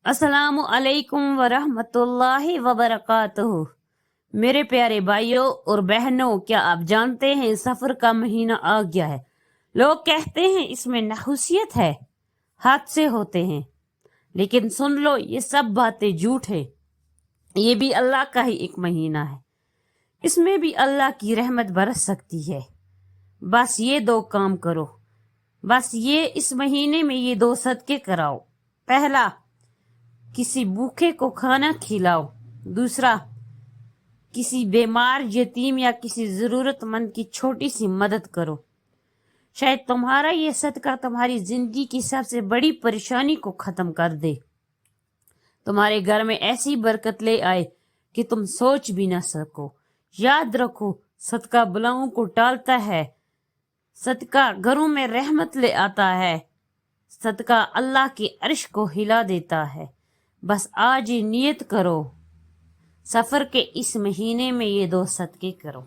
السلام علیکم ورحمۃ وبرکاتہ۔ میرے پیارے بھائیوں اور بہنوں، کیا آپ جانتے ہیں سفر کا مہینہ آ گیا ہے؟ لوگ کہتے ہیں اس میں نحوست ہے، حادثے ہوتے ہیں، لیکن سن لو، یہ سب باتیں جھوٹ ہے۔ یہ بھی اللہ کا ہی ایک مہینہ ہے، اس میں بھی اللہ کی رحمت برس سکتی ہے۔ بس یہ دو کام کرو، اس مہینے میں یہ دو صدقے کراؤ۔ پہلا، کسی بھوکے کو کھانا کھلاؤ۔ دوسرا، کسی بیمار، یتیم یا کسی ضرورت مند کی چھوٹی سی مدد کرو۔ شاید تمہارا یہ صدقہ تمہاری زندگی کی سب سے بڑی پریشانی کو ختم کر دے، تمہارے گھر میں ایسی برکت لے آئے کہ تم سوچ بھی نہ سکو۔ یاد رکھو، صدقہ بلاؤں کو ٹالتا ہے، صدقہ گھروں میں رحمت لے آتا ہے، صدقہ اللہ کے عرش کو ہلا دیتا ہے۔ بس آج ہی نیت کرو، سفر کے اس مہینے میں یہ دو صدقے کرو۔